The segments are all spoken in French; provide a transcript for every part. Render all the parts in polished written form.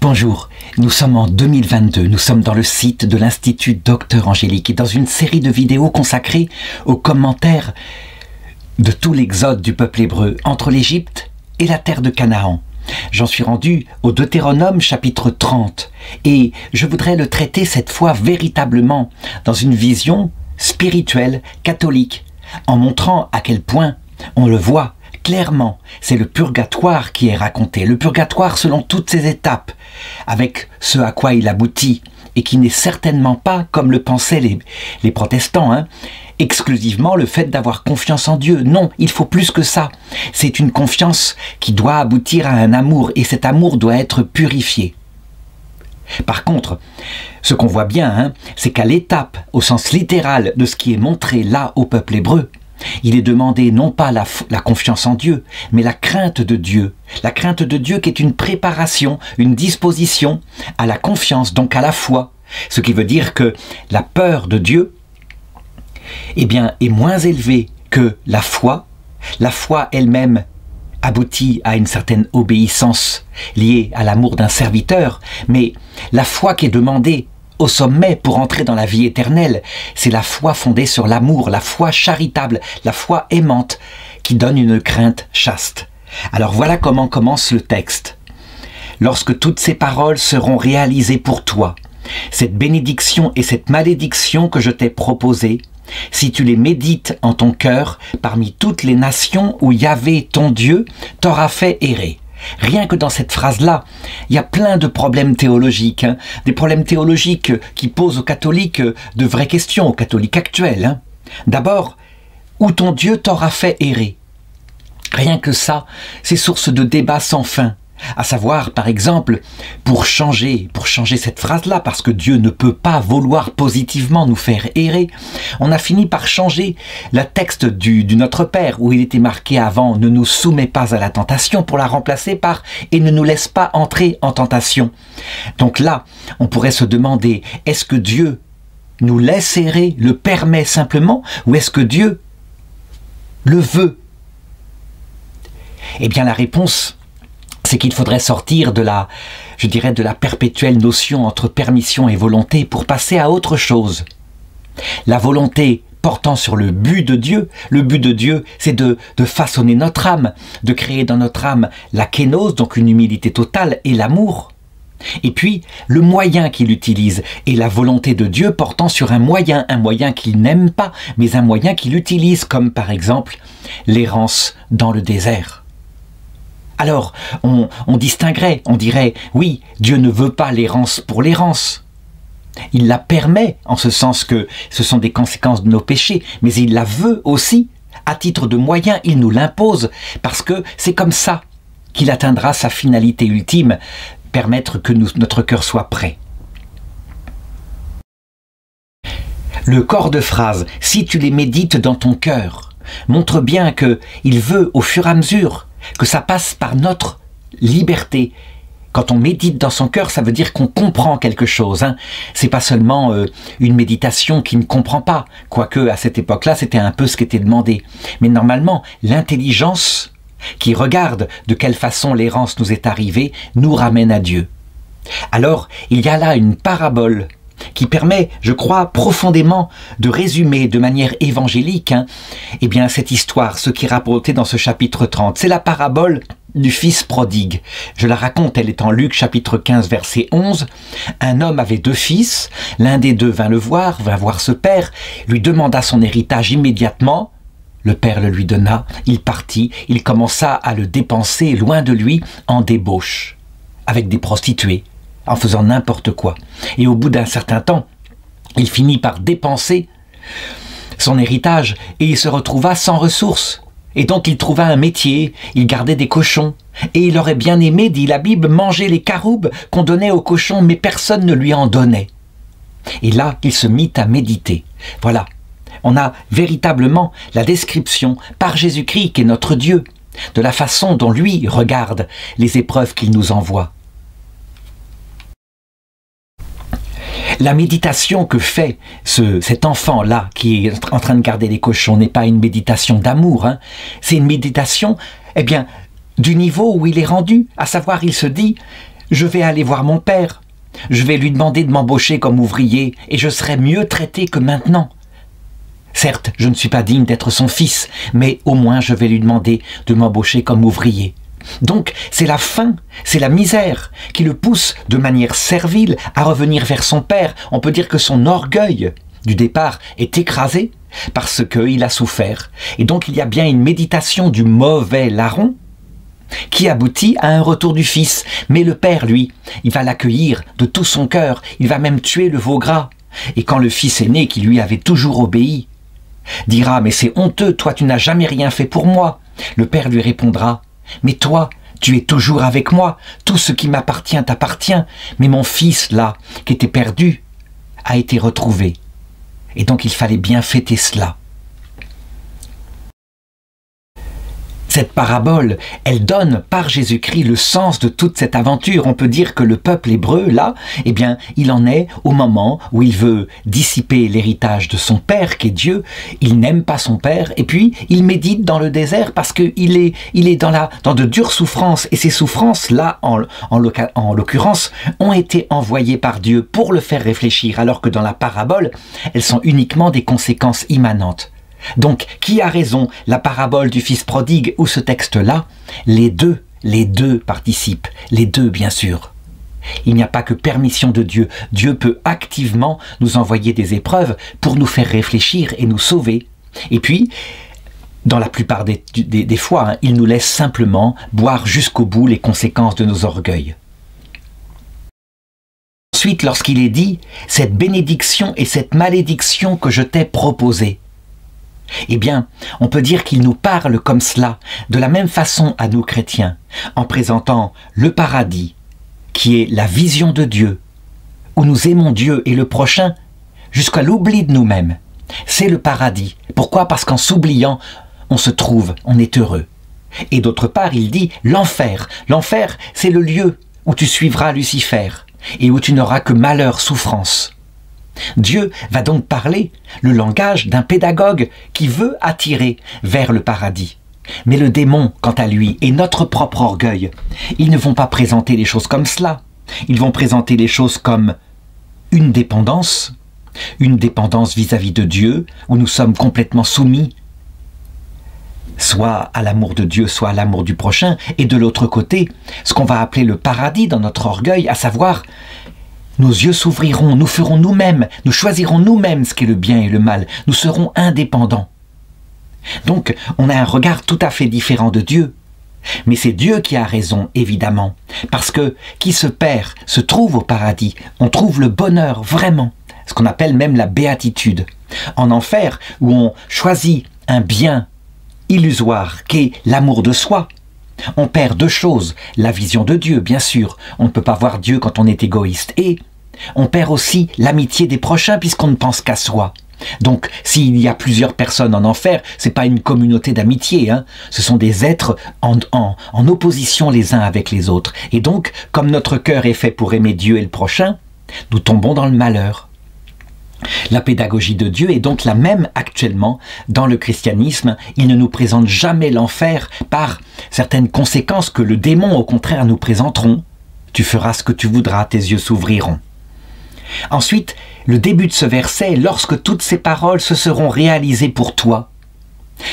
Bonjour, nous sommes en 2022, nous sommes dans le site de l'Institut Docteur Angélique et dans une série de vidéos consacrées aux commentaires de tout l'exode du peuple hébreu entre l'Égypte et la terre de Canaan. J'en suis rendu au Deutéronome chapitre 30 et je voudrais le traiter cette fois véritablement dans une vision spirituelle catholique en montrant à quel point on le voit clairement, c'est le purgatoire qui est raconté, le purgatoire selon toutes ses étapes, avec ce à quoi il aboutit, et qui n'est certainement pas, comme le pensaient les protestants, exclusivement le fait d'avoir confiance en Dieu. Non, il faut plus que ça. C'est une confiance qui doit aboutir à un amour, et cet amour doit être purifié. Par contre, ce qu'on voit bien, c'est qu'à l'étape, au sens littéral de ce qui est montré là au peuple hébreu, il est demandé non pas la confiance en Dieu, mais la crainte de Dieu. La crainte de Dieu qui est une préparation, une disposition à la confiance, donc à la foi. Ce qui veut dire que la peur de Dieu est moins élevée que la foi. La foi elle-même aboutit à une certaine obéissance liée à l'amour d'un serviteur, mais la foi qui est demandée au sommet pour entrer dans la vie éternelle, c'est la foi fondée sur l'amour, la foi charitable, la foi aimante, qui donne une crainte chaste. Alors voilà comment commence le texte. Lorsque toutes ces paroles seront réalisées pour toi, cette bénédiction et cette malédiction que je t'ai proposées, si tu les médites en ton cœur, parmi toutes les nations où Yahvé, ton Dieu, t'aura fait errer. Rien que dans cette phrase-là, il y a plein de problèmes théologiques, des problèmes théologiques qui posent aux catholiques de vraies questions, aux catholiques actuels. D'abord, où ton Dieu t'aura fait errer. Rien que ça, c'est source de débats sans fin. À savoir, par exemple, pour changer cette phrase-là, parce que Dieu ne peut pas vouloir positivement nous faire errer, on a fini par changer le texte du Notre Père, où il était marqué avant « Ne nous soumets pas à la tentation » pour la remplacer par « Et ne nous laisse pas entrer en tentation ». Donc là, on pourrait se demander, est-ce que Dieu nous laisse errer, le permet simplement, ou est-ce que Dieu le veut? Eh bien la réponse, c'est qu'il faudrait sortir de la perpétuelle notion entre permission et volonté pour passer à autre chose. La volonté portant sur le but de Dieu, c'est de façonner notre âme, de créer dans notre âme la kénose, donc une humilité totale, et l'amour. Et puis, le moyen qu'il utilise, et la volonté de Dieu portant sur un moyen qu'il n'aime pas, mais un moyen qu'il utilise, comme par exemple l'errance dans le désert. Alors, on distinguerait, on dirait, oui, Dieu ne veut pas l'errance pour l'errance. Il la permet, en ce sens que ce sont des conséquences de nos péchés, mais il la veut aussi, à titre de moyen, il nous l'impose, parce que c'est comme ça qu'il atteindra sa finalité ultime, permettre que notre cœur soit prêt. Le corps de phrase, si tu les médites dans ton cœur, montre bien qu'il veut, au fur et à mesure, que ça passe par notre liberté. Quand on médite dans son cœur, ça veut dire qu'on comprend quelque chose. C'est pas seulement une méditation qui ne comprend pas, quoique à cette époque-là, c'était un peu ce qui était demandé. Mais normalement, l'intelligence qui regarde de quelle façon l'errance nous est arrivée, nous ramène à Dieu. Alors, il y a là une parabole qui permet, je crois, profondément de résumer de manière évangélique cette histoire, ce qui est rapporté dans ce chapitre 30. C'est la parabole du fils prodigue. Je la raconte, elle est en Luc chapitre 15 verset 11. Un homme avait 2 fils, l'un des deux vint voir ce père, lui demanda son héritage immédiatement. Le père le lui donna, il partit, il commença à le dépenser loin de lui en débauche, avec des prostituées, en faisant n'importe quoi. Et au bout d'un certain temps, il finit par dépenser son héritage et il se retrouva sans ressources. Et donc il trouva un métier, il gardait des cochons. Et il aurait bien aimé, dit la Bible, manger les caroubes qu'on donnait aux cochons, mais personne ne lui en donnait. Et là, il se mit à méditer. Voilà, on a véritablement la description par Jésus-Christ, qui est notre Dieu, de la façon dont lui regarde les épreuves qu'il nous envoie. La méditation que fait cet enfant-là qui est en train de garder les cochons n'est pas une méditation d'amour, c'est une méditation du niveau où il est rendu, à savoir il se dit je vais aller voir mon père. Je vais lui demander de m'embaucher comme ouvrier et je serai mieux traité que maintenant. Certes, je ne suis pas digne d'être son fils, mais au moins je vais lui demander de m'embaucher comme ouvrier. Donc, c'est la faim, c'est la misère qui le pousse de manière servile à revenir vers son père. On peut dire que son orgueil du départ est écrasé parce qu'il a souffert. Et donc, il y a bien une méditation du mauvais larron qui aboutit à un retour du fils. Mais le père, lui, il va l'accueillir de tout son cœur. Il va même tuer le veau gras. Et quand le fils aîné, qui lui avait toujours obéi, dira « Mais c'est honteux, toi tu n'as jamais rien fait pour moi », le père lui répondra « Mais toi, tu es toujours avec moi, tout ce qui m'appartient t'appartient, mais mon fils là, qui était perdu, a été retrouvé. » Et donc il fallait bien fêter cela. Cette parabole, elle donne par Jésus-Christ le sens de toute cette aventure. On peut dire que le peuple hébreu, là, eh bien, il en est au moment où il veut dissiper l'héritage de son père, qui est Dieu. Il n'aime pas son père, et puis il médite dans le désert parce qu'il est dans de dures souffrances. Et ces souffrances, là, en l'occurrence, ont été envoyées par Dieu pour le faire réfléchir, alors que dans la parabole, elles sont uniquement des conséquences immanentes. Donc, qui a raison, la parabole du fils prodigue ou ce texte-là? Les deux participent, les deux bien sûr. Il n'y a pas que permission de Dieu. Dieu peut activement nous envoyer des épreuves pour nous faire réfléchir et nous sauver. Et puis, dans la plupart des fois, hein, il nous laisse simplement boire jusqu'au bout les conséquences de nos orgueils. Ensuite, lorsqu'il est dit « cette bénédiction et cette malédiction que je t'ai proposée », eh bien, on peut dire qu'il nous parle comme cela, de la même façon à nous chrétiens, en présentant le paradis, qui est la vision de Dieu, où nous aimons Dieu et le prochain jusqu'à l'oubli de nous-mêmes. C'est le paradis. Pourquoi? Parce qu'en s'oubliant, on se trouve, on est heureux. Et d'autre part, il dit l'enfer. L'enfer, c'est le lieu où tu suivras Lucifer et où tu n'auras que malheur, souffrance. Dieu va donc parler le langage d'un pédagogue qui veut attirer vers le paradis. Mais le démon, quant à lui, et notre propre orgueil, ils ne vont pas présenter les choses comme cela. Ils vont présenter les choses comme une dépendance vis-à-vis de Dieu, où nous sommes complètement soumis, soit à l'amour de Dieu, soit à l'amour du prochain, et de l'autre côté, ce qu'on va appeler le paradis dans notre orgueil, à savoir nos yeux s'ouvriront, nous ferons nous-mêmes, nous choisirons nous-mêmes ce qui est le bien et le mal. Nous serons indépendants. Donc, on a un regard tout à fait différent de Dieu. Mais c'est Dieu qui a raison, évidemment. Parce que qui se perd se trouve au paradis. On trouve le bonheur, vraiment. Ce qu'on appelle même la béatitude. En enfer, où on choisit un bien illusoire, qui est l'amour de soi, on perd deux choses, la vision de Dieu, bien sûr, on ne peut pas voir Dieu quand on est égoïste, et on perd aussi l'amitié des prochains puisqu'on ne pense qu'à soi. Donc, s'il y a plusieurs personnes en enfer, c'est pas une communauté d'amitié, hein. Ce sont des êtres en opposition les uns avec les autres. Et donc, comme notre cœur est fait pour aimer Dieu et le prochain, nous tombons dans le malheur. La pédagogie de Dieu est donc la même actuellement dans le christianisme. Il ne nous présente jamais l'enfer par certaines conséquences que le démon au contraire nous présenteront. Tu feras ce que tu voudras, tes yeux s'ouvriront. Ensuite, le début de ce verset, lorsque toutes ces paroles se seront réalisées pour toi.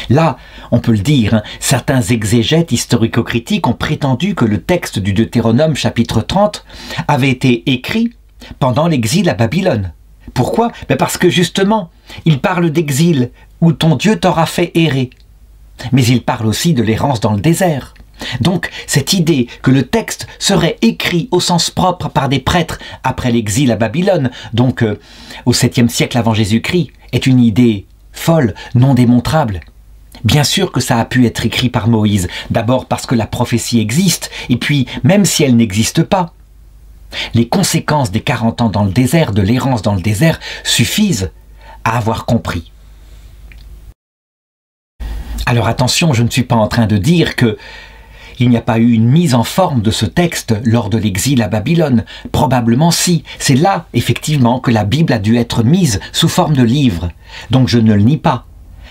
Là, on peut le dire, hein, certains exégètes historico-critiques ont prétendu que le texte du Deutéronome chapitre 30 avait été écrit pendant l'exil à Babylone. Pourquoi? Parce que justement, il parle d'exil où ton Dieu t'aura fait errer. Mais il parle aussi de l'errance dans le désert. Donc, cette idée que le texte serait écrit au sens propre par des prêtres après l'exil à Babylone, donc au 7e siècle avant Jésus-Christ, est une idée folle, non démontrable. Bien sûr que ça a pu être écrit par Moïse, d'abord parce que la prophétie existe, et puis même si elle n'existe pas, les conséquences des 40 ans dans le désert, de l'errance dans le désert, suffisent à avoir compris. Alors attention, je ne suis pas en train de dire que il n'y a pas eu une mise en forme de ce texte lors de l'exil à Babylone. Probablement si. C'est là, effectivement, que la Bible a dû être mise sous forme de livre. Donc je ne le nie pas.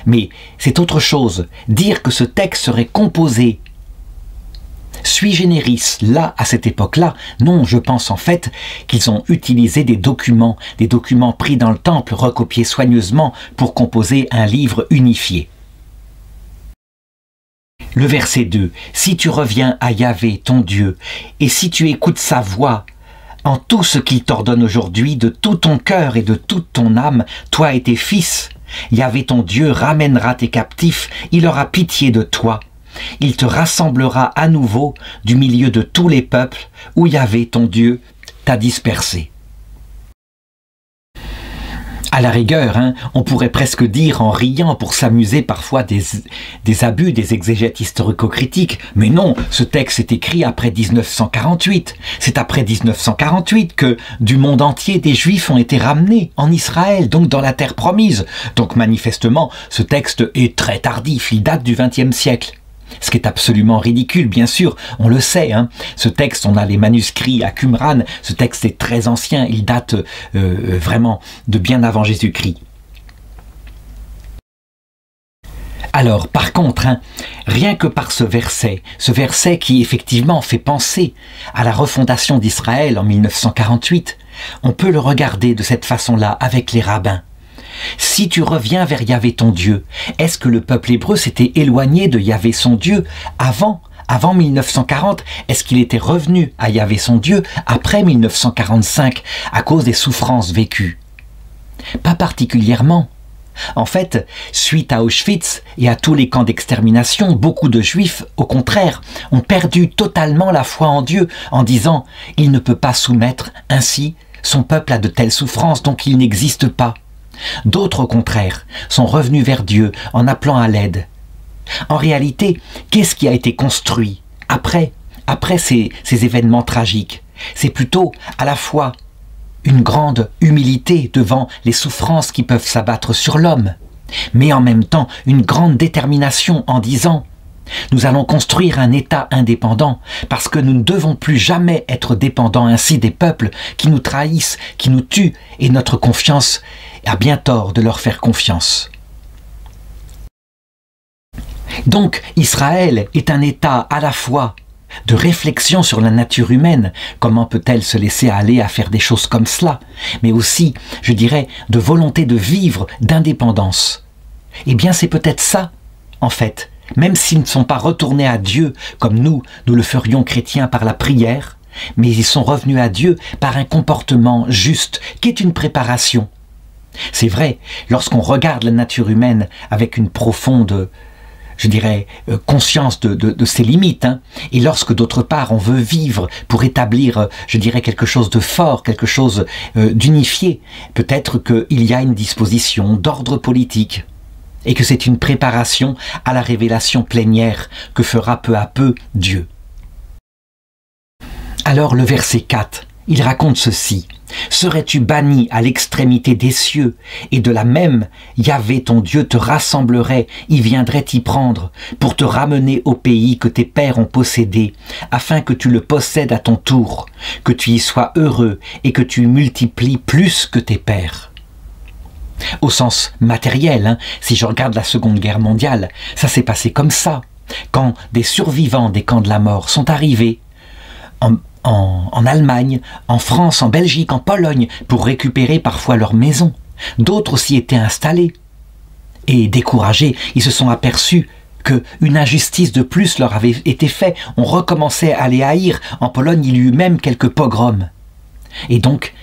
Mais c'est autre chose. Dire que ce texte serait composé Sui generis, là, à cette époque-là, non, je pense en fait qu'ils ont utilisé des documents pris dans le temple, recopiés soigneusement pour composer un livre unifié. Le verset 2, « Si tu reviens à Yahvé, ton Dieu, et si tu écoutes sa voix, en tout ce qu'il t'ordonne aujourd'hui, de tout ton cœur et de toute ton âme, toi et tes fils, Yahvé ton Dieu ramènera tes captifs, il aura pitié de toi. Il te rassemblera à nouveau du milieu de tous les peuples où Yahvé ton Dieu t'a dispersé. » À la rigueur, on pourrait presque dire en riant pour s'amuser parfois des abus des exégètes historico-critiques. Mais non, ce texte est écrit après 1948. C'est après 1948 que du monde entier des Juifs ont été ramenés en Israël, donc dans la terre promise. Donc manifestement, ce texte est très tardif, il date du XXe siècle. Ce qui est absolument ridicule, bien sûr, on le sait. Ce texte, on a les manuscrits à Qumran, ce texte est très ancien, il date vraiment de bien avant Jésus-Christ. Alors, par contre, rien que par ce verset qui effectivement fait penser à la refondation d'Israël en 1948, on peut le regarder de cette façon-là avec les rabbins. Si tu reviens vers Yahvé ton Dieu, est-ce que le peuple hébreu s'était éloigné de Yahvé son Dieu avant 1940? Est-ce qu'il était revenu à Yahvé son Dieu après 1945 à cause des souffrances vécues? Pas particulièrement. En fait, suite à Auschwitz et à tous les camps d'extermination, beaucoup de Juifs, au contraire, ont perdu totalement la foi en Dieu en disant « Il ne peut pas soumettre ainsi son peuple à de telles souffrances, donc il n'existe pas ». D'autres, au contraire, sont revenus vers Dieu en appelant à l'aide. En réalité, qu'est-ce qui a été construit après ces événements tragiques? C'est plutôt à la fois une grande humilité devant les souffrances qui peuvent s'abattre sur l'homme, mais en même temps une grande détermination en disant « Nous allons construire un État indépendant parce que nous ne devons plus jamais être dépendants ainsi des peuples qui nous trahissent, qui nous tuent et notre confiance a bien tort de leur faire confiance. » Donc Israël est un État à la fois de réflexion sur la nature humaine, comment peut-elle se laisser aller à faire des choses comme cela, mais aussi, je dirais, de volonté de vivre, d'indépendance. Eh bien c'est peut-être ça, en fait, même s'ils ne sont pas retournés à Dieu comme nous le ferions chrétiens par la prière, mais ils sont revenus à Dieu par un comportement juste, qui est une préparation. C'est vrai, lorsqu'on regarde la nature humaine avec une profonde, je dirais, conscience de ses limites, et lorsque d'autre part on veut vivre pour établir, je dirais, quelque chose de fort, quelque chose d'unifié, peut-être qu'il y a une disposition d'ordre politique, et que c'est une préparation à la révélation plénière que fera peu à peu Dieu. Alors le verset 4, il raconte ceci. « Serais-tu banni à l'extrémité des cieux, et de la même, Yahvé ton Dieu te rassemblerait, y viendrait t'y prendre, pour te ramener au pays que tes pères ont possédé, afin que tu le possèdes à ton tour, que tu y sois heureux et que tu multiplies plus que tes pères. » Au sens matériel, si je regarde la Seconde Guerre mondiale, ça s'est passé comme ça. Quand des survivants des camps de la mort sont arrivés en Allemagne, en France, en Belgique, en Pologne, pour récupérer parfois leur maison. D'autres aussi étaient installés. Et découragés, ils se sont aperçus qu'une injustice de plus leur avait été faite. On recommençait à les haïr. En Pologne, il y eut même quelques pogroms. Et donc,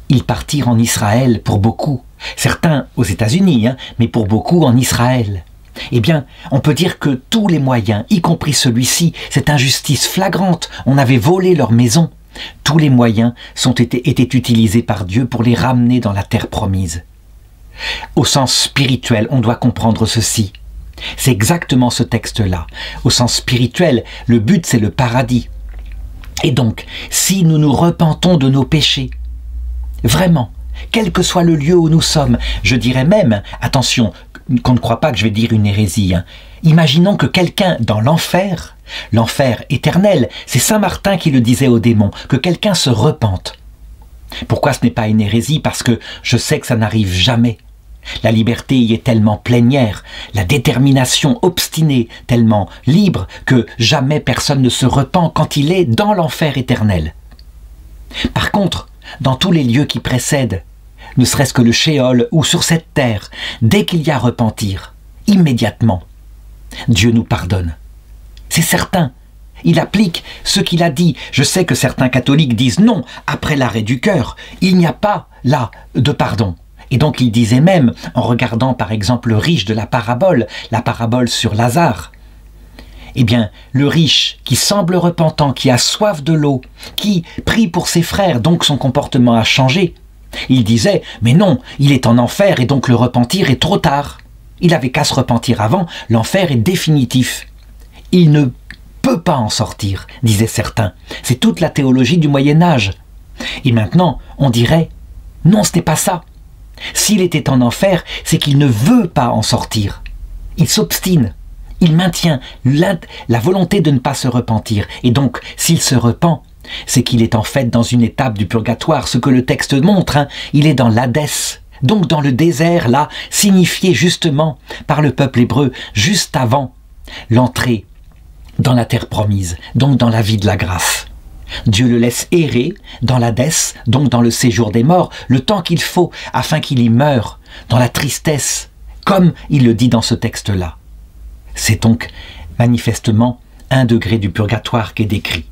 ils partirent en Israël pour beaucoup. Certains aux États-Unis, mais pour beaucoup en Israël. Eh bien, on peut dire que tous les moyens, y compris celui-ci, cette injustice flagrante, on avait volé leur maison, tous les moyens étaient utilisés par Dieu pour les ramener dans la terre promise. Au sens spirituel, on doit comprendre ceci. C'est exactement ce texte-là. Au sens spirituel, le but c'est le paradis. Et donc, si nous nous repentons de nos péchés, vraiment, quel que soit le lieu où nous sommes, je dirais même, attention, qu'on ne croit pas que je vais dire une hérésie. Imaginons que quelqu'un dans l'enfer éternel, c'est Saint Martin qui le disait aux démons, que quelqu'un se repente. Pourquoi ce n'est pas une hérésie? Parce que je sais que ça n'arrive jamais. La liberté y est tellement plénière, la détermination obstinée tellement libre que jamais personne ne se repent quand il est dans l'enfer éternel. Par contre, dans tous les lieux qui précèdent, ne serait-ce que le Shéol ou sur cette terre, dès qu'il y a repentir, immédiatement, Dieu nous pardonne. C'est certain. Il applique ce qu'il a dit. Je sais que certains catholiques disent non, après l'arrêt du cœur, il n'y a pas là de pardon. Et donc il disait même, en regardant par exemple le riche de la parabole sur Lazare, eh bien, le riche qui semble repentant, qui a soif de l'eau, qui prie pour ses frères, donc son comportement a changé. Il disait, mais non, il est en enfer et donc le repentir est trop tard. Il avait qu'à se repentir avant, l'enfer est définitif. Il ne peut pas en sortir, disaient certains. C'est toute la théologie du Moyen-Âge. Et maintenant, on dirait, non, ce n'est pas ça. S'il était en enfer, c'est qu'il ne veut pas en sortir. Il s'obstine. Il maintient la volonté de ne pas se repentir. Et donc, s'il se repent, c'est qu'il est en fait dans une étape du purgatoire, ce que le texte montre. Hein. Il est dans l'Hadès, donc dans le désert, là, signifié justement par le peuple hébreu, juste avant l'entrée dans la terre promise, donc dans la vie de la grâce. Dieu le laisse errer dans l'Hadès, donc dans le séjour des morts, le temps qu'il faut afin qu'il y meure, dans la tristesse, comme il le dit dans ce texte-là. C'est donc manifestement un degré du purgatoire qui est décrit.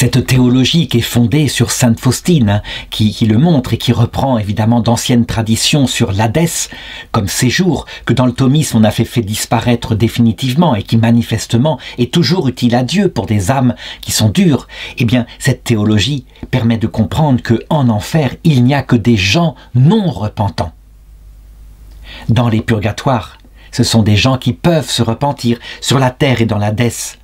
Cette théologie qui est fondée sur sainte Faustine, hein, qui le montre et qui reprend évidemment d'anciennes traditions sur l'Hadès comme séjour que dans le thomisme on a fait disparaître définitivement et qui manifestement est toujours utile à Dieu pour des âmes qui sont dures, eh bien cette théologie permet de comprendre qu'en enfer il n'y a que des gens non repentants. Dans les purgatoires, ce sont des gens qui peuvent se repentir sur la terre et dans l'Hadès.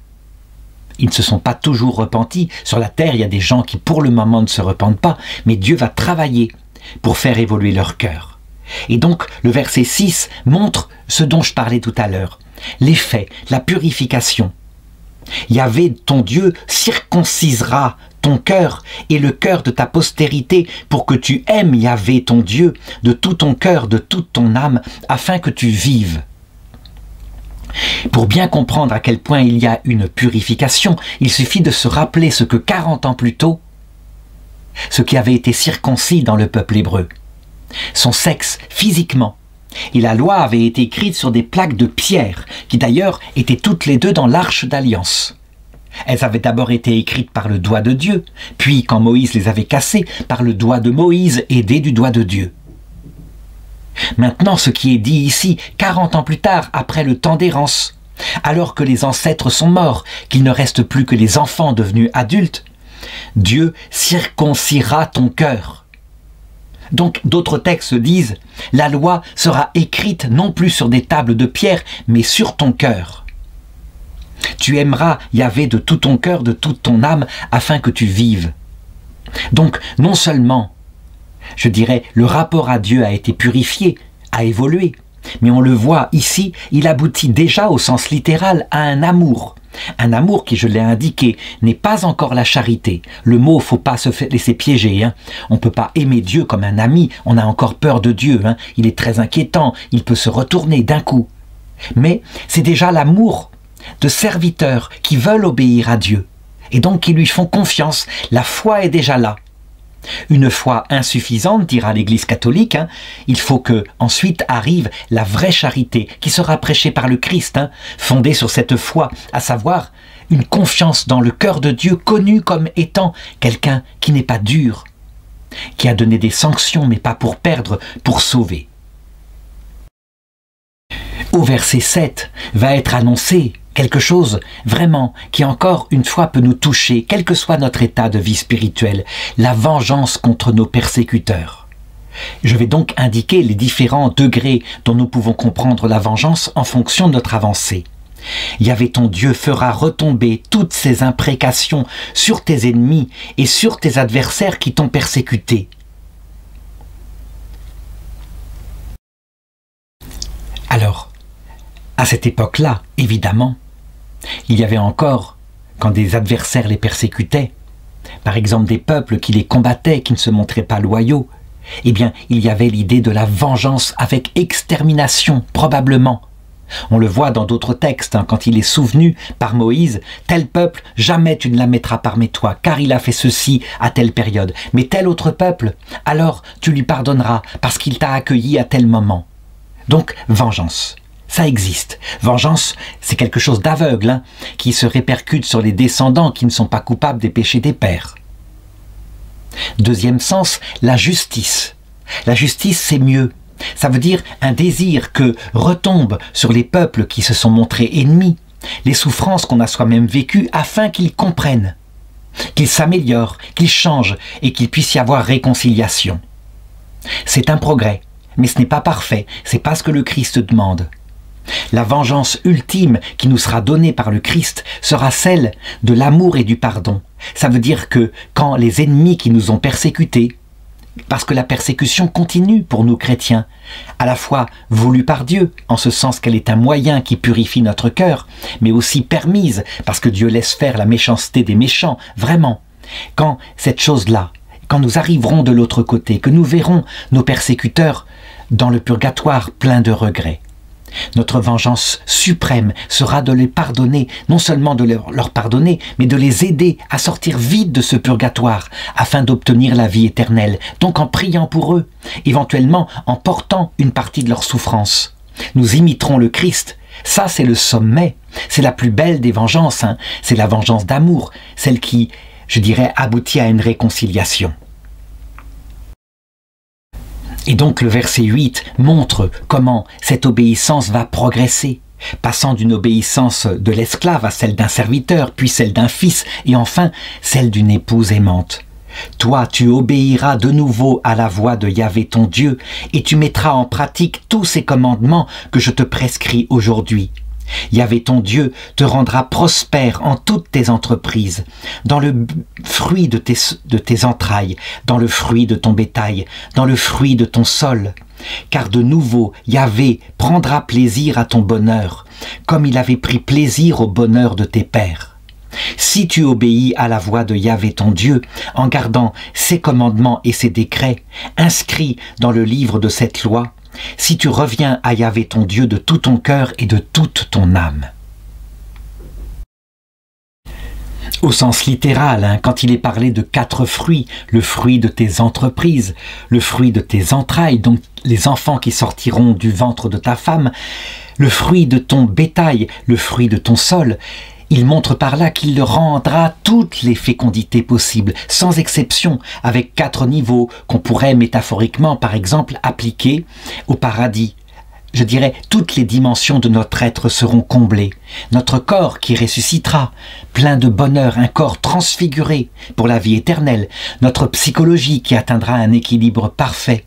Ils ne se sont pas toujours repentis. Sur la terre, il y a des gens qui pour le moment ne se repentent pas, mais Dieu va travailler pour faire évoluer leur cœur. Et donc le verset 6 montre ce dont je parlais tout à l'heure, l'effet, la purification. Yahvé, ton Dieu, circoncisera ton cœur et le cœur de ta postérité pour que tu aimes Yahvé, ton Dieu, de tout ton cœur, de toute ton âme, afin que tu vives. Pour bien comprendre à quel point il y a une purification, il suffit de se rappeler ce que 40 ans plus tôt, ce qui avait été circoncis dans le peuple hébreu, son sexe physiquement. Et la loi avait été écrite sur des plaques de pierre, qui d'ailleurs étaient toutes les deux dans l'arche d'alliance. Elles avaient d'abord été écrites par le doigt de Dieu, puis quand Moïse les avait cassées, par le doigt de Moïse, aidé du doigt de Dieu. Maintenant, ce qui est dit ici, 40 ans plus tard, après le temps d'errance, alors que les ancêtres sont morts, qu'il ne reste plus que les enfants devenus adultes, Dieu circoncira ton cœur. Donc, d'autres textes disent, la loi sera écrite non plus sur des tables de pierre, mais sur ton cœur. Tu aimeras Yahvé de tout ton cœur, de toute ton âme, afin que tu vives. Donc, non seulement je dirais, le rapport à Dieu a été purifié, a évolué. Mais on le voit ici, il aboutit déjà au sens littéral à un amour. Un amour qui, je l'ai indiqué, n'est pas encore la charité. Le mot, faut pas se laisser piéger. Hein. On ne peut pas aimer Dieu comme un ami, on a encore peur de Dieu. Hein. Il est très inquiétant, il peut se retourner d'un coup. Mais c'est déjà l'amour de serviteurs qui veulent obéir à Dieu. Et donc qui lui font confiance. La foi est déjà là. Une foi insuffisante, dira l'Église catholique, hein, il faut que ensuite arrive la vraie charité qui sera prêchée par le Christ, hein, fondée sur cette foi, à savoir une confiance dans le cœur de Dieu connu comme étant quelqu'un qui n'est pas dur, qui a donné des sanctions mais pas pour perdre, pour sauver. Au verset 7 va être annoncé quelque chose vraiment qui encore une fois peut nous toucher, quel que soit notre état de vie spirituelle, la vengeance contre nos persécuteurs. Je vais donc indiquer les différents degrés dont nous pouvons comprendre la vengeance en fonction de notre avancée. Yahvé ton Dieu fera retomber toutes ces imprécations sur tes ennemis et sur tes adversaires qui t'ont persécuté. Alors, à cette époque-là, évidemment, il y avait encore, quand des adversaires les persécutaient, par exemple des peuples qui les combattaient, qui ne se montraient pas loyaux, Eh bien, il y avait l'idée de la vengeance avec extermination, probablement. On le voit dans d'autres textes, quand il est souvenu par Moïse, tel peuple, jamais tu ne la mettras parmi toi, car il a fait ceci à telle période. Mais tel autre peuple, alors tu lui pardonneras, parce qu'il t'a accueilli à tel moment. Donc, vengeance. Ça existe. Vengeance, c'est quelque chose d'aveugle, qui se répercute sur les descendants qui ne sont pas coupables des péchés des pères. Deuxième sens, la justice. La justice, c'est mieux. Ça veut dire un désir que retombe sur les peuples qui se sont montrés ennemis, les souffrances qu'on a soi-même vécues afin qu'ils comprennent, qu'ils s'améliorent, qu'ils changent et qu'il puisse y avoir réconciliation. C'est un progrès, mais ce n'est pas parfait, c'est pas ce que le Christ demande. La vengeance ultime qui nous sera donnée par le Christ sera celle de l'amour et du pardon. Ça veut dire que quand les ennemis qui nous ont persécutés, parce que la persécution continue pour nous chrétiens, à la fois voulue par Dieu, en ce sens qu'elle est un moyen qui purifie notre cœur, mais aussi permise, parce que Dieu laisse faire la méchanceté des méchants, vraiment. Quand cette chose-là, quand nous arriverons de l'autre côté, que nous verrons nos persécuteurs dans le purgatoire plein de regrets, notre vengeance suprême sera de les pardonner, non seulement de leur pardonner, mais de les aider à sortir vite de ce purgatoire, afin d'obtenir la vie éternelle, donc en priant pour eux, éventuellement en portant une partie de leur souffrance. Nous imiterons le Christ, ça c'est le sommet, c'est la plus belle des vengeances, c'est la vengeance d'amour, celle qui, je dirais, aboutit à une réconciliation. Et donc le verset 8 montre comment cette obéissance va progresser, passant d'une obéissance de l'esclave à celle d'un serviteur, puis celle d'un fils, et enfin celle d'une épouse aimante. Toi, tu obéiras de nouveau à la voix de Yahvé ton Dieu, et tu mettras en pratique tous ces commandements que je te prescris aujourd'hui. Yahvé ton Dieu te rendra prospère en toutes tes entreprises, dans le fruit de tes entrailles, dans le fruit de ton bétail, dans le fruit de ton sol. Car de nouveau, Yahvé prendra plaisir à ton bonheur, comme il avait pris plaisir au bonheur de tes pères. Si tu obéis à la voix de Yahvé ton Dieu, en gardant ses commandements et ses décrets, inscrits dans le livre de cette loi, si tu reviens à Yahvé ton Dieu de tout ton cœur et de toute ton âme. Au sens littéral, quand il est parlé de 4 fruits, le fruit de tes entreprises, le fruit de tes entrailles, donc les enfants qui sortiront du ventre de ta femme, le fruit de ton bétail, le fruit de ton sol, il montre par là qu'il rendra toutes les fécondités possibles, sans exception, avec 4 niveaux qu'on pourrait métaphoriquement, par exemple, appliquer au paradis. Je dirais, toutes les dimensions de notre être seront comblées. Notre corps qui ressuscitera, plein de bonheur, un corps transfiguré pour la vie éternelle. Notre psychologie qui atteindra un équilibre parfait.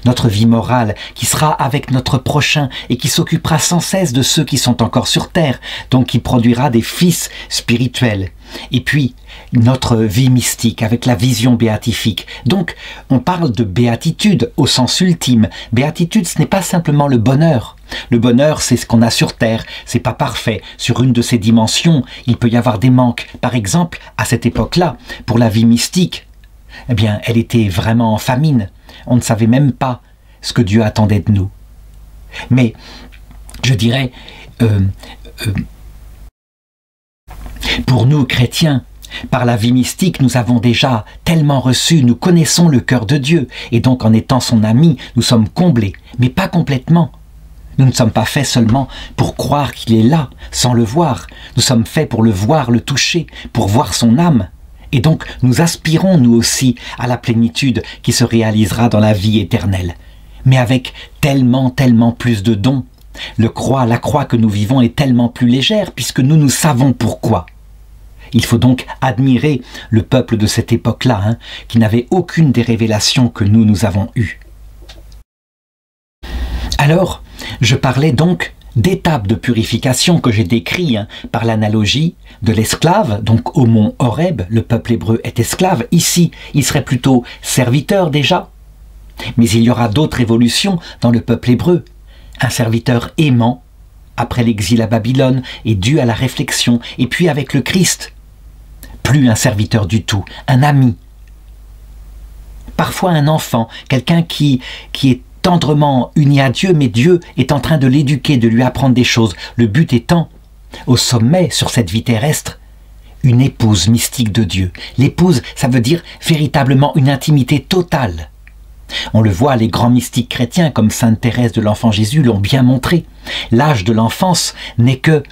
Notre vie morale qui sera avec notre prochain et qui s'occupera sans cesse de ceux qui sont encore sur terre, donc qui produira des fils spirituels. Et puis, notre vie mystique avec la vision béatifique. Donc, on parle de béatitude au sens ultime. Béatitude, ce n'est pas simplement le bonheur. Le bonheur, c'est ce qu'on a sur terre. C'est pas parfait. Sur une de ces dimensions, il peut y avoir des manques. Par exemple, à cette époque-là, pour la vie mystique, eh bien, elle était vraiment en famine. On ne savait même pas ce que Dieu attendait de nous. Mais, je dirais, pour nous, chrétiens, par la vie mystique, nous avons déjà tellement reçu, nous connaissons le cœur de Dieu, et donc en étant son ami, nous sommes comblés, mais pas complètement. Nous ne sommes pas faits seulement pour croire qu'il est là, sans le voir. Nous sommes faits pour le voir, le toucher, pour voir son âme. Et donc, nous aspirons, nous aussi, à la plénitude qui se réalisera dans la vie éternelle. Mais avec tellement, tellement plus de dons. La croix que nous vivons est tellement plus légère, puisque nous savons pourquoi. Il faut donc admirer le peuple de cette époque-là, qui n'avait aucune des révélations que nous avons eues. Alors, je parlais donc d'étapes de purification que j'ai décrites par l'analogie de l'esclave. Donc au mont Horeb, le peuple hébreu est esclave. Ici, il serait plutôt serviteur déjà. Mais il y aura d'autres évolutions dans le peuple hébreu. Un serviteur aimant, après l'exil à Babylone, est dû à la réflexion. Et puis avec le Christ, plus un serviteur du tout, un ami. Parfois un enfant, quelqu'un qui est tendrement uni à Dieu, mais Dieu est en train de l'éduquer, de lui apprendre des choses. Le but étant, au sommet, sur cette vie terrestre, une épouse mystique de Dieu. L'épouse, ça veut dire véritablement une intimité totale. On le voit, les grands mystiques chrétiens comme Sainte Thérèse de l'Enfant Jésus l'ont bien montré. L'âge de l'enfance n'est que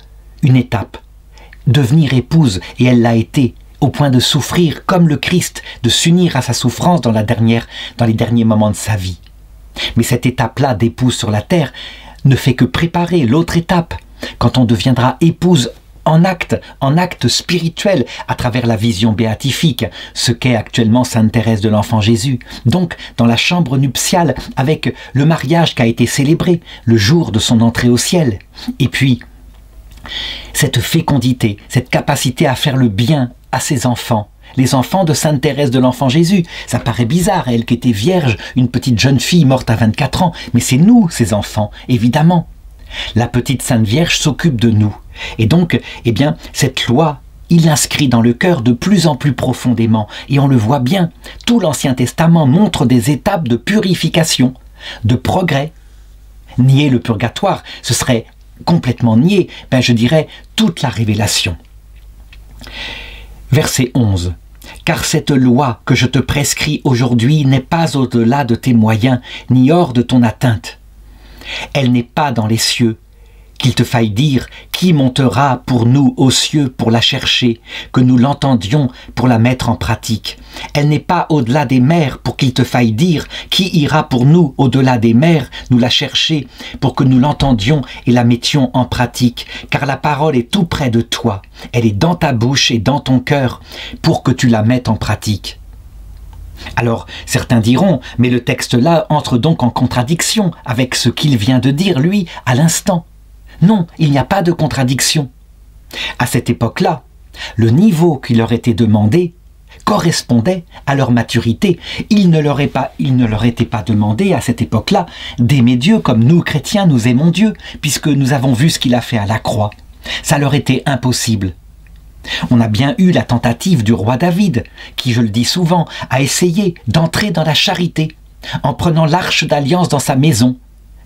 une étape. Devenir épouse, et elle l'a été, au point de souffrir comme le Christ, de s'unir à sa souffrance dans les derniers moments de sa vie. Mais cette étape-là d'épouse sur la terre ne fait que préparer l'autre étape, quand on deviendra épouse en acte spirituel, à travers la vision béatifique, ce qu'est actuellement Sainte Thérèse de l'Enfant Jésus. Donc, dans la chambre nuptiale, avec le mariage qui a été célébré, le jour de son entrée au ciel. Et puis, cette fécondité, cette capacité à faire le bien à ses enfants, les enfants de Sainte Thérèse de l'Enfant Jésus. Ça paraît bizarre, elle qui était vierge, une petite jeune fille morte à 24 ans, mais c'est nous, ses enfants, évidemment. La petite Sainte Vierge s'occupe de nous. Et donc, eh bien, cette loi, il l'inscrit dans le cœur de plus en plus profondément. Et on le voit bien, tout l'Ancien Testament montre des étapes de purification, de progrès. Nier le purgatoire, ce serait complètement nier, je dirais, toute la révélation. Verset 11. « Car cette loi que je te prescris aujourd'hui n'est pas au-delà de tes moyens, ni hors de ton atteinte. Elle n'est pas dans les cieux, qu'il te faille dire qui montera pour nous aux cieux pour la chercher, que nous l'entendions pour la mettre en pratique. Elle n'est pas au-delà des mers pour qu'il te faille dire qui ira pour nous au-delà des mers nous la chercher, pour que nous l'entendions et la mettions en pratique. Car la parole est tout près de toi, elle est dans ta bouche et dans ton cœur, pour que tu la mettes en pratique. » Alors, certains diront, mais le texte-là entre donc en contradiction avec ce qu'il vient de dire, lui, à l'instant. Non, il n'y a pas de contradiction. À cette époque-là, le niveau qui leur était demandé correspondait à leur maturité. Il ne leur était pas demandé à cette époque-là d'aimer Dieu comme nous, chrétiens, nous aimons Dieu, puisque nous avons vu ce qu'il a fait à la croix. Ça leur était impossible. On a bien eu la tentative du roi David, qui, je le dis souvent, a essayé d'entrer dans la charité, en prenant l'arche d'alliance dans sa maison.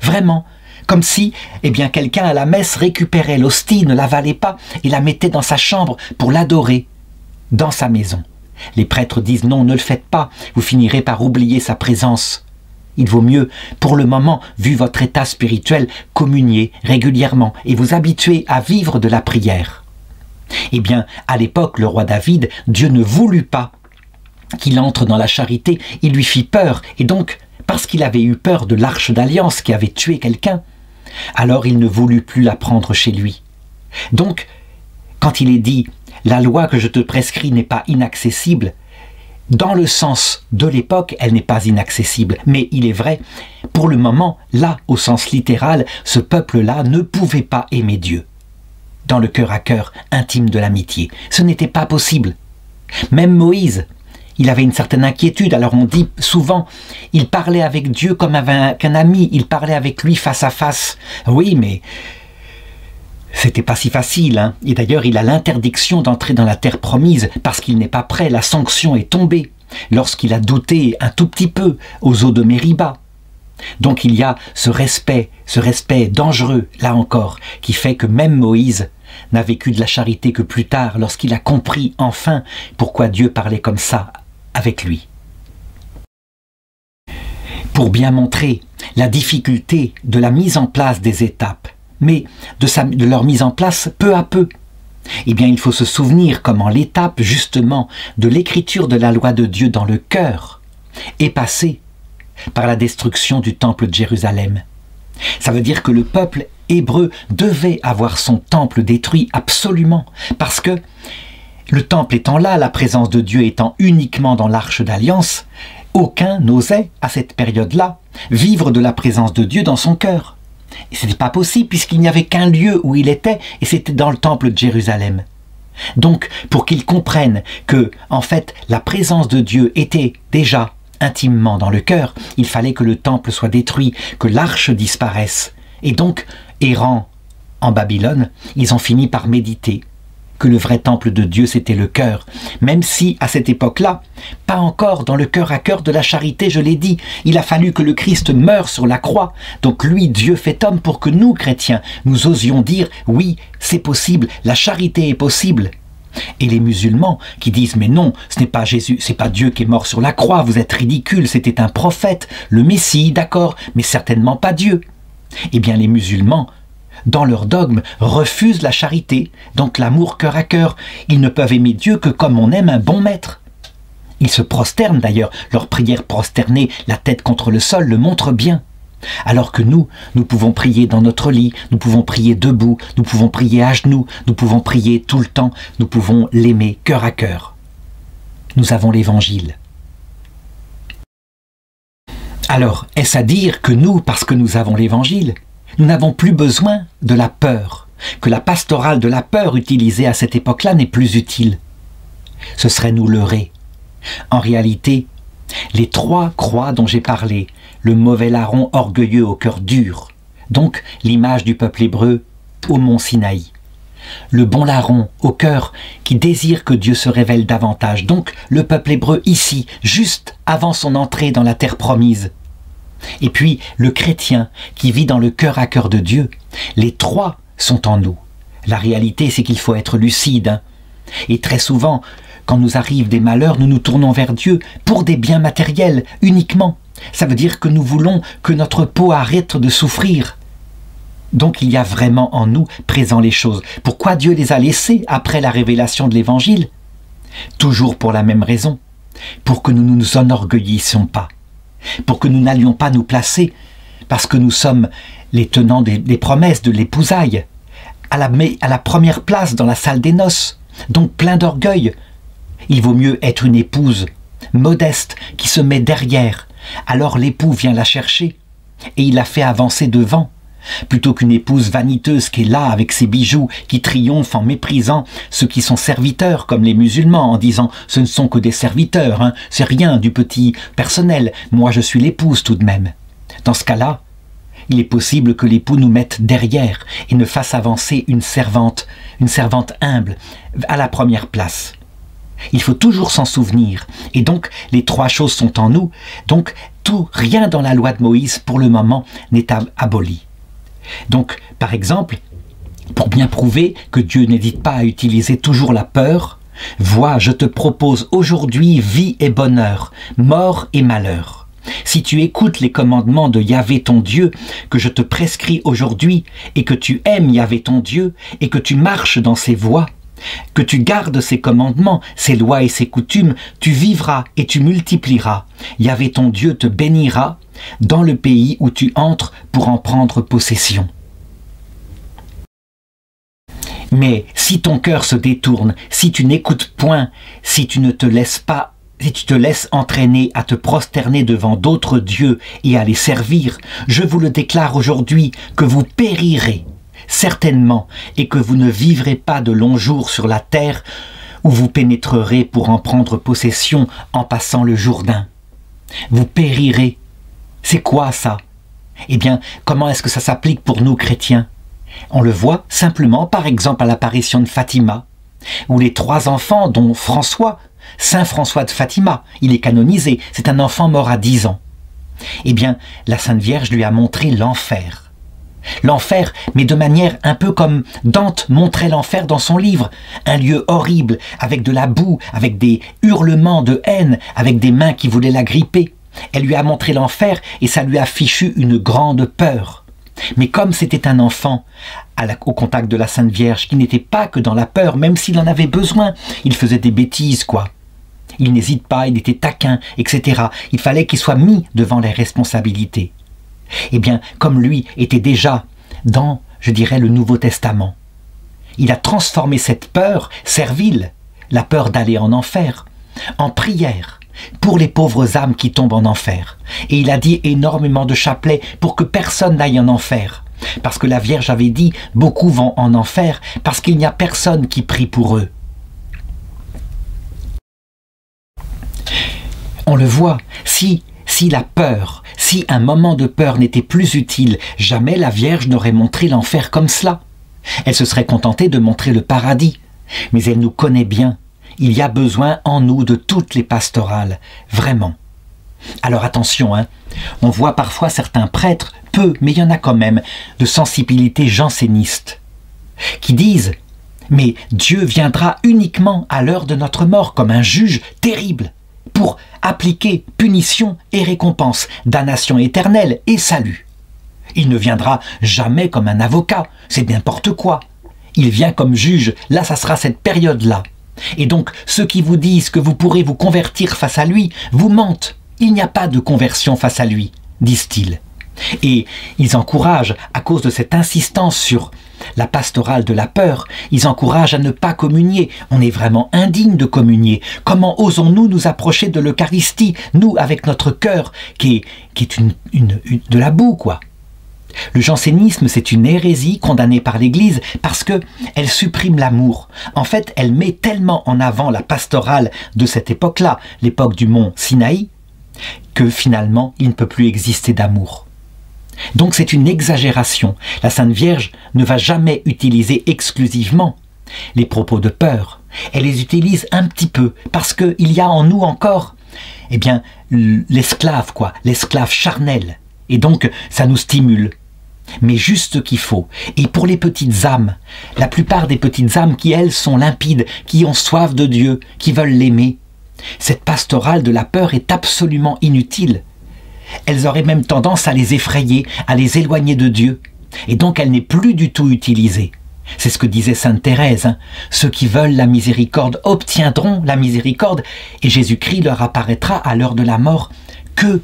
Vraiment, comme si quelqu'un à la messe récupérait l'hostie, ne l'avalait pas, et la mettait dans sa chambre pour l'adorer, dans sa maison. Les prêtres disent non, ne le faites pas, vous finirez par oublier sa présence. Il vaut mieux, pour le moment, vu votre état spirituel, communier régulièrement et vous habituer à vivre de la prière. Eh bien, à l'époque, le roi David, Dieu ne voulut pas qu'il entre dans la charité, il lui fit peur, et donc, parce qu'il avait eu peur de l'arche d'alliance qui avait tué quelqu'un, alors il ne voulut plus la prendre chez lui. Donc, quand il est dit « la loi que je te prescris n'est pas inaccessible », dans le sens de l'époque, elle n'est pas inaccessible, mais il est vrai, pour le moment, là, au sens littéral, ce peuple-là ne pouvait pas aimer Dieu. Dans le cœur à cœur intime de l'amitié. Ce n'était pas possible. Même Moïse, il avait une certaine inquiétude. Alors on dit souvent, il parlait avec Dieu comme avec un ami, il parlait avec lui face à face. Oui, mais c'était pas si facile, hein. Et d'ailleurs, il a l'interdiction d'entrer dans la terre promise parce qu'il n'est pas prêt. La sanction est tombée lorsqu'il a douté un tout petit peu aux eaux de Mériba. Donc il y a ce respect dangereux, là encore, qui fait que même Moïse n'a vécu de la charité que plus tard, lorsqu'il a compris enfin pourquoi Dieu parlait comme ça avec lui. Pour bien montrer la difficulté de la mise en place des étapes, mais de leur mise en place peu à peu, eh bien il faut se souvenir comment l'étape justement de l'écriture de la loi de Dieu dans le cœur est passée par la destruction du temple de Jérusalem. Ça veut dire que le peuple hébreu devait avoir son temple détruit absolument, parce que le temple étant là, la présence de Dieu étant uniquement dans l'arche d'alliance, aucun n'osait, à cette période-là, vivre de la présence de Dieu dans son cœur. Et ce n'était pas possible, puisqu'il n'y avait qu'un lieu où il était, et c'était dans le temple de Jérusalem. Donc, pour qu'ils comprennent que, en fait, la présence de Dieu était déjà intimement dans le cœur, il fallait que le temple soit détruit, que l'arche disparaisse. Et donc, errant en Babylone, ils ont fini par méditer que le vrai temple de Dieu, c'était le cœur. Même si, à cette époque-là, pas encore dans le cœur à cœur de la charité, je l'ai dit, il a fallu que le Christ meure sur la croix. Donc lui, Dieu fait homme pour que nous, chrétiens, nous osions dire, oui, c'est possible, la charité est possible. Et les musulmans qui disent, mais non, ce n'est pas Jésus, c'est pas Dieu qui est mort sur la croix, vous êtes ridicules, c'était un prophète, le Messie, d'accord, mais certainement pas Dieu. Eh bien, les musulmans, dans leur dogme, refusent la charité, donc l'amour cœur à cœur. Ils ne peuvent aimer Dieu que comme on aime un bon maître. Ils se prosternent d'ailleurs, leur prière prosternée, la tête contre le sol, le montre bien. Alors que nous pouvons prier dans notre lit, nous pouvons prier debout, nous pouvons prier à genoux, nous pouvons prier tout le temps, nous pouvons l'aimer cœur à cœur. Nous avons l'Évangile. Alors, est-ce à dire que nous, parce que nous avons l'Évangile, nous n'avons plus besoin de la peur, que la pastorale de la peur utilisée à cette époque-là n'est plus utile? Ce serait nous leurrer. En réalité, les 3 croix dont j'ai parlé, le mauvais larron orgueilleux au cœur dur, donc l'image du peuple hébreu au mont Sinaï. Le bon larron au cœur qui désire que Dieu se révèle davantage, donc le peuple hébreu ici, juste avant son entrée dans la terre promise. Et puis le chrétien qui vit dans le cœur à cœur de Dieu. Les 3 sont en nous. La réalité, c'est qu'il faut être lucide. Hein. Et très souvent, quand nous arrivent des malheurs, nous nous tournons vers Dieu pour des biens matériels uniquement. Ça veut dire que nous voulons que notre peau arrête de souffrir. Donc il y a vraiment en nous présent les choses. Pourquoi Dieu les a laissées après la révélation de l'Évangile? Toujours pour la même raison, pour que nous ne nous enorgueillissions pas, pour que nous n'allions pas nous placer, parce que nous sommes les tenants des promesses de l'épousaille, à la première place dans la salle des noces, donc plein d'orgueil. Il vaut mieux être une épouse modeste qui se met derrière. Alors l'époux vient la chercher et il la fait avancer devant, plutôt qu'une épouse vaniteuse qui est là avec ses bijoux, qui triomphe en méprisant ceux qui sont serviteurs, comme les musulmans, en disant « ce ne sont que des serviteurs, hein, c'est rien du petit personnel, moi je suis l'épouse tout de même ». Dans ce cas-là, il est possible que l'époux nous mette derrière et ne fasse avancer une servante humble, à la première place. Il faut toujours s'en souvenir. Et donc, les 3 choses sont en nous. Donc, rien dans la loi de Moïse, pour le moment, n'est aboli. Donc, par exemple, pour bien prouver que Dieu n'hésite pas à utiliser toujours la peur, « Vois, je te propose aujourd'hui vie et bonheur, mort et malheur. Si tu écoutes les commandements de Yahvé ton Dieu, que je te prescris aujourd'hui, et que tu aimes Yahvé ton Dieu, et que tu marches dans ses voies, que tu gardes ses commandements, ses lois et ses coutumes, tu vivras et tu multiplieras. Yahvé ton Dieu te bénira dans le pays où tu entres pour en prendre possession. » Mais si ton cœur se détourne, si tu n'écoutes point, si tu te laisses entraîner à te prosterner devant d'autres dieux et à les servir, je vous le déclare aujourd'hui que vous périrez certainement, et que vous ne vivrez pas de longs jours sur la terre où vous pénétrerez pour en prendre possession en passant le Jourdain. Vous périrez. C'est quoi ça? Eh bien, comment est-ce que ça s'applique pour nous chrétiens? On le voit simplement, par exemple, à l'apparition de Fatima, où les 3 enfants, dont François, Saint François de Fatima, il est canonisé, c'est un enfant mort à 10 ans. Eh bien, la Sainte Vierge lui a montré l'enfer. L'enfer, mais de manière un peu comme Dante montrait l'enfer dans son livre, un lieu horrible, avec de la boue, avec des hurlements de haine, avec des mains qui voulaient la gripper. Elle lui a montré l'enfer et ça lui a fichu une grande peur. Mais comme c'était un enfant, au contact de la Sainte Vierge, qui n'était pas que dans la peur, même s'il en avait besoin, il faisait des bêtises, quoi. Il n'hésite pas, il était taquin, etc. Il fallait qu'il soit mis devant les responsabilités. Eh bien, comme lui était déjà dans, je dirais, le Nouveau Testament, il a transformé cette peur servile, la peur d'aller en enfer, en prière pour les pauvres âmes qui tombent en enfer. Et il a dit énormément de chapelets pour que personne n'aille en enfer. Parce que la Vierge avait dit, beaucoup vont en enfer parce qu'il n'y a personne qui prie pour eux. On le voit, si la peur, si un moment de peur n'était plus utile, jamais la Vierge n'aurait montré l'enfer comme cela. Elle se serait contentée de montrer le paradis. mais elle nous connaît bien. Il y a besoin en nous de toutes les pastorales, vraiment. Alors attention, hein, on voit parfois certains prêtres, peu, mais il y en a quand même, de sensibilité janséniste, qui disent « Mais Dieu viendra uniquement à l'heure de notre mort comme un juge terrible, pour appliquer punition et récompense, damnation éternelle et salut. Il ne viendra jamais comme un avocat, c'est n'importe quoi. Il vient comme juge, là ça sera cette période-là. Et donc ceux qui vous disent que vous pourrez vous convertir face à lui, vous mentent. Il n'y a pas de conversion face à lui, disent-ils. Et ils encouragent, à cause de cette insistance sur la pastorale de la peur, ils encouragent à ne pas communier. On est vraiment indigne de communier. Comment osons-nous nous approcher de l'Eucharistie, nous avec notre cœur, qui est de la boue, quoi. Le jansénisme, c'est une hérésie condamnée par l'Église parce que elle supprime l'amour. En fait, elle met tellement en avant la pastorale de cette époque-là, l'époque du mont Sinaï, que finalement, il ne peut plus exister d'amour. Donc c'est une exagération. La Sainte Vierge ne va jamais utiliser exclusivement les propos de peur. Elle les utilise un petit peu parce qu'il y a en nous encore, eh bien, l'esclave, quoi, l'esclave charnel. Et donc, ça nous stimule. Mais juste ce qu'il faut. Et pour les petites âmes, la plupart des petites âmes qui, elles, sont limpides, qui ont soif de Dieu, qui veulent l'aimer, cette pastorale de la peur est absolument inutile. Elles auraient même tendance à les effrayer, à les éloigner de Dieu. Et donc, elle n'est plus du tout utilisée. C'est ce que disait sainte Thérèse, hein. Ceux qui veulent la miséricorde obtiendront la miséricorde, et Jésus-Christ leur apparaîtra à l'heure de la mort que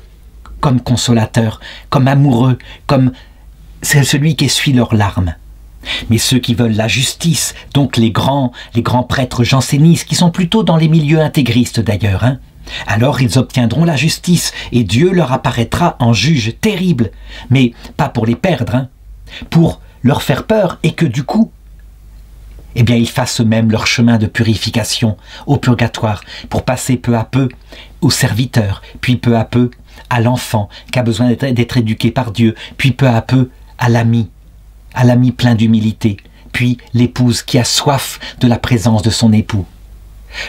comme consolateur, comme amoureux, comme c'est celui qui essuie leurs larmes. Mais ceux qui veulent la justice, donc les grands prêtres jansénistes, qui sont plutôt dans les milieux intégristes d'ailleurs, hein, alors ils obtiendront la justice, et Dieu leur apparaîtra en juge terrible, mais pas pour les perdre, hein, pour leur faire peur, et que du coup, eh bien ils fassent eux-mêmes leur chemin de purification au purgatoire, pour passer peu à peu au serviteur, puis peu à peu à l'enfant qui a besoin d'être éduqué par Dieu, puis peu à peu à l'ami plein d'humilité, puis l'épouse qui a soif de la présence de son époux.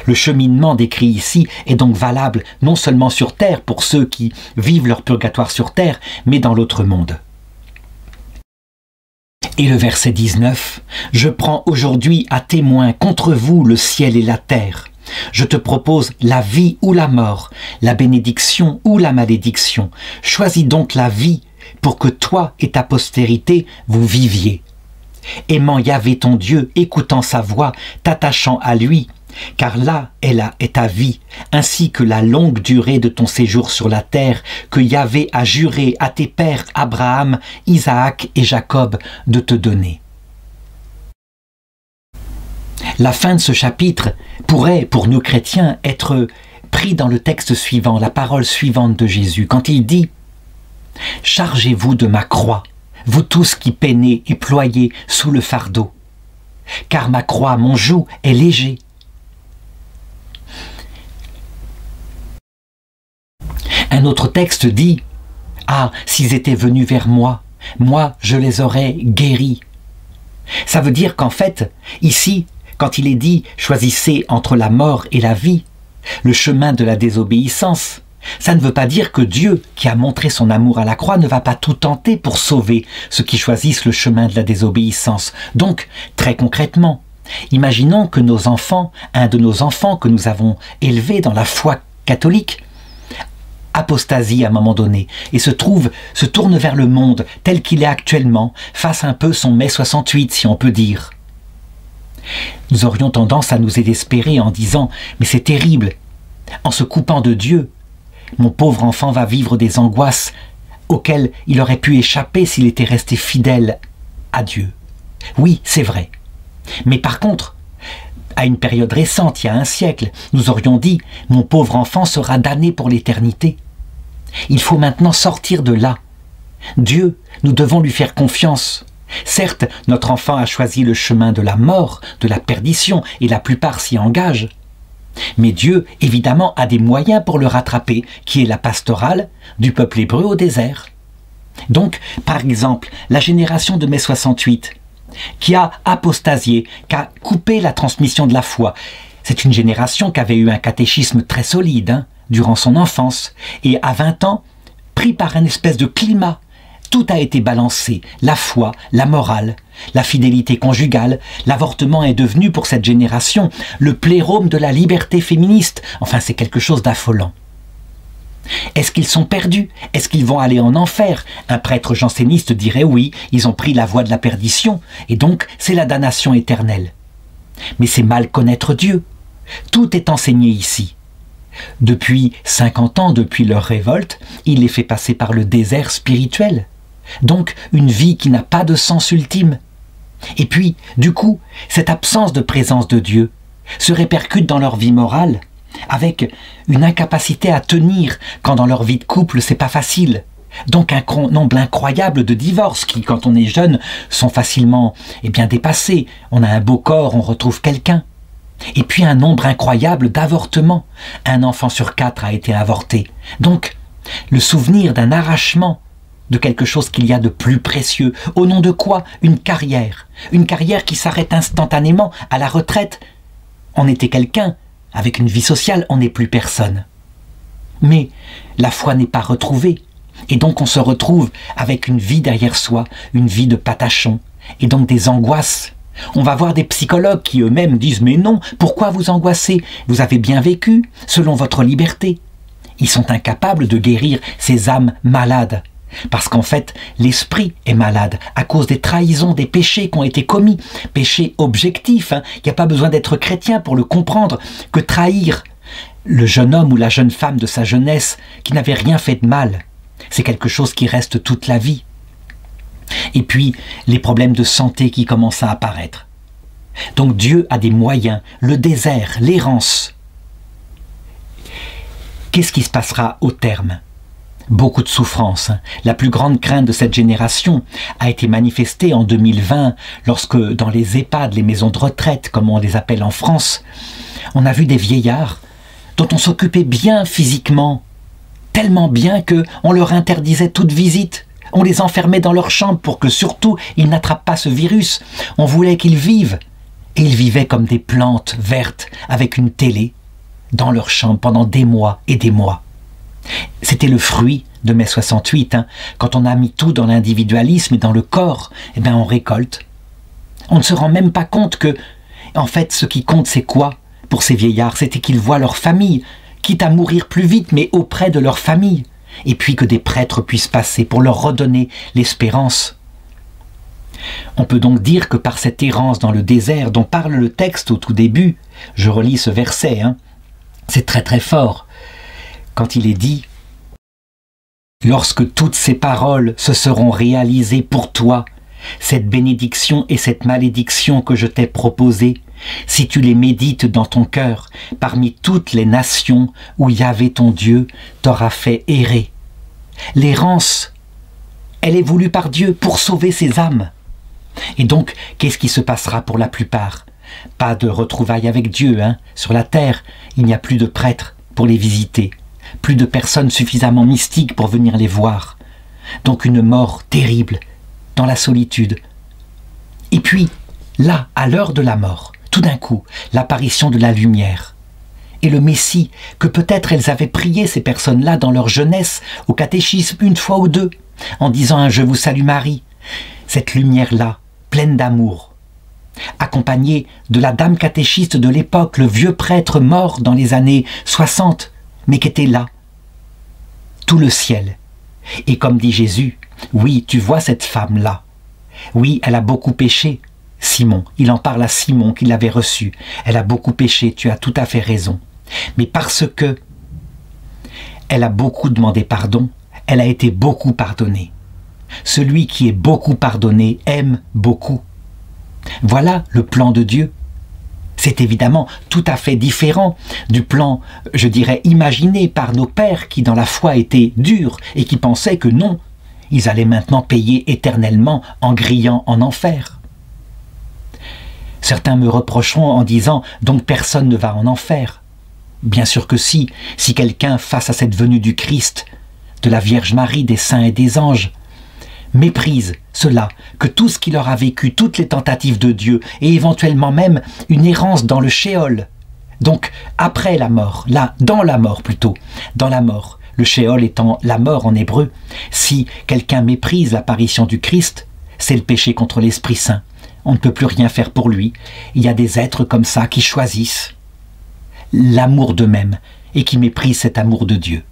Le cheminement décrit ici est donc valable non seulement sur terre pour ceux qui vivent leur purgatoire sur terre, mais dans l'autre monde. Et le verset 19, « Je prends aujourd'hui à témoin contre vous le ciel et la terre. Je te propose la vie ou la mort, la bénédiction ou la malédiction. Choisis donc la vie pour que toi et ta postérité vous viviez. Aimant Yahvé ton Dieu, écoutant sa voix, t'attachant à lui, car là est ta vie, ainsi que la longue durée de ton séjour sur la terre, que Yahvé a juré à tes pères Abraham, Isaac et Jacob de te donner. » La fin de ce chapitre pourrait, pour nous chrétiens, être pris dans le texte suivant, la parole suivante de Jésus, quand il dit « Chargez-vous de ma croix, vous tous qui peinez et ployez sous le fardeau, car ma croix, mon joug, est léger. » Un autre texte dit « Ah, s'ils étaient venus vers moi, moi je les aurais guéris. » Ça veut dire qu'en fait, ici, quand il est dit « choisissez entre la mort et la vie », le chemin de la désobéissance, ça ne veut pas dire que Dieu, qui a montré son amour à la croix, ne va pas tout tenter pour sauver ceux qui choisissent le chemin de la désobéissance. Donc, très concrètement, imaginons que nos enfants, un de nos enfants que nous avons élevé dans la foi catholique, apostasie à un moment donné et se tourne vers le monde tel qu'il est actuellement, fasse un peu son mai 68 si on peut dire. Nous aurions tendance à nous désespérer en disant « mais c'est terrible, en se coupant de Dieu, mon pauvre enfant va vivre des angoisses auxquelles il aurait pu échapper s'il était resté fidèle à Dieu. » Oui, c'est vrai. Mais par contre, à une période récente, il y a un siècle, nous aurions dit « mon pauvre enfant sera damné pour l'éternité ». Il faut maintenant sortir de là. Dieu, nous devons lui faire confiance. Certes, notre enfant a choisi le chemin de la mort, de la perdition, et la plupart s'y engagent. Mais Dieu, évidemment, a des moyens pour le rattraper, qui est la pastorale du peuple hébreu au désert. Donc, par exemple, la génération de mai 68, qui a apostasié, qui a coupé la transmission de la foi. C'est une génération qui avait eu un catéchisme très solide durant son enfance, et à 20 ans, pris par une espèce de climat, tout a été balancé, la foi, la morale, la fidélité conjugale. L'avortement est devenu pour cette génération le plérôme de la liberté féministe. Enfin, c'est quelque chose d'affolant. Est-ce qu'ils sont perdus? Est-ce qu'ils vont aller en enfer? Un prêtre janséniste dirait oui, ils ont pris la voie de la perdition, et donc c'est la damnation éternelle. Mais c'est mal connaître Dieu. Tout est enseigné ici. Depuis 50 ans, depuis leur révolte, il les fait passer par le désert spirituel. Donc une vie qui n'a pas de sens ultime. Et puis, du coup, cette absence de présence de Dieu se répercute dans leur vie morale, avec une incapacité à tenir quand dans leur vie de couple c'est pas facile. Donc un nombre incroyable de divorces qui, quand on est jeune, sont facilement dépassés. On a un beau corps, on retrouve quelqu'un. Et puis un nombre incroyable d'avortements. Un enfant sur 4 a été avorté. Donc, le souvenir d'un arrachement de quelque chose qu'il y a de plus précieux. Au nom de quoi? Une carrière. Une carrière qui s'arrête instantanément à la retraite. On était quelqu'un. Avec une vie sociale, on n'est plus personne. Mais la foi n'est pas retrouvée. Et donc on se retrouve avec une vie derrière soi, une vie de patachon. Et donc des angoisses. On va voir des psychologues qui eux-mêmes disent « Mais non, pourquoi vous angoissez? Vous avez bien vécu, selon votre liberté. » Ils sont incapables de guérir ces âmes malades. Parce qu'en fait, l'esprit est malade à cause des trahisons, des péchés qui ont été commis. Péchés objectifs, il n'y a pas besoin d'être chrétien pour le comprendre, que trahir le jeune homme ou la jeune femme de sa jeunesse qui n'avait rien fait de mal, c'est quelque chose qui reste toute la vie. Et puis, les problèmes de santé qui commencent à apparaître. Donc Dieu a des moyens, le désert, l'errance. Qu'est-ce qui se passera au terme? Beaucoup de souffrance. La plus grande crainte de cette génération a été manifestée en 2020 lorsque dans les EHPAD, les maisons de retraite, comme on les appelle en France, on a vu des vieillards dont on s'occupait bien physiquement, tellement bien qu'on leur interdisait toute visite. On les enfermait dans leur chambre pour que surtout ils n'attrapent pas ce virus. On voulait qu'ils vivent. Et ils vivaient comme des plantes vertes avec une télé dans leur chambre pendant des mois et des mois. C'était le fruit de mai 68. Quand on a mis tout dans l'individualisme et dans le corps, on récolte. On ne se rend même pas compte que, en fait, ce qui compte, c'est quoi pour ces vieillards? C'était qu'ils voient leur famille, quitte à mourir plus vite, mais auprès de leur famille. Et puis que des prêtres puissent passer pour leur redonner l'espérance. On peut donc dire que par cette errance dans le désert dont parle le texte au tout début, je relis ce verset, c'est très très fort, quand il est dit « Lorsque toutes ces paroles se seront réalisées pour toi, cette bénédiction et cette malédiction que je t'ai proposées, si tu les médites dans ton cœur, parmi toutes les nations où Yahvé ton Dieu t'aura fait errer. » L'errance, elle est voulue par Dieu pour sauver ses âmes. Et donc, qu'est-ce qui se passera pour la plupart? Pas de retrouvailles avec Dieu, sur la terre, il n'y a plus de prêtres pour les visiter. Plus de personnes suffisamment mystiques pour venir les voir. Donc une mort terrible, dans la solitude. Et puis, là, à l'heure de la mort, tout d'un coup, l'apparition de la lumière. Et le Messie, que peut-être elles avaient prié ces personnes-là dans leur jeunesse, au catéchisme une fois ou deux, en disant un « Je vous salue Marie ». Cette lumière-là, pleine d'amour, accompagnée de la dame catéchiste de l'époque, le vieux prêtre mort dans les années 60, mais qui était là, tout le ciel. Et comme dit Jésus, oui, tu vois cette femme-là. Oui, elle a beaucoup péché, Simon. Il en parle à Simon qui l'avait reçu. Elle a beaucoup péché, tu as tout à fait raison. Mais parce que elle a beaucoup demandé pardon, elle a été beaucoup pardonnée. Celui qui est beaucoup pardonné aime beaucoup. Voilà le plan de Dieu. C'est évidemment tout à fait différent du plan, je dirais, imaginé par nos pères qui dans la foi étaient durs et qui pensaient que non, ils allaient maintenant payer éternellement en grillant en enfer. Certains me reprocheront en disant « donc personne ne va en enfer ». Bien sûr que si quelqu'un face à cette venue du Christ, de la Vierge Marie, des saints et des anges, méprisent cela, que tout ce qu'il leur a vécu, toutes les tentatives de Dieu, et éventuellement même une errance dans le Sheol, donc après la mort, là, dans la mort plutôt, dans la mort, le Sheol étant la mort en hébreu, si quelqu'un méprise l'apparition du Christ, c'est le péché contre l'Esprit Saint. On ne peut plus rien faire pour lui. Il y a des êtres comme ça qui choisissent l'amour d'eux-mêmes et qui méprisent cet amour de Dieu.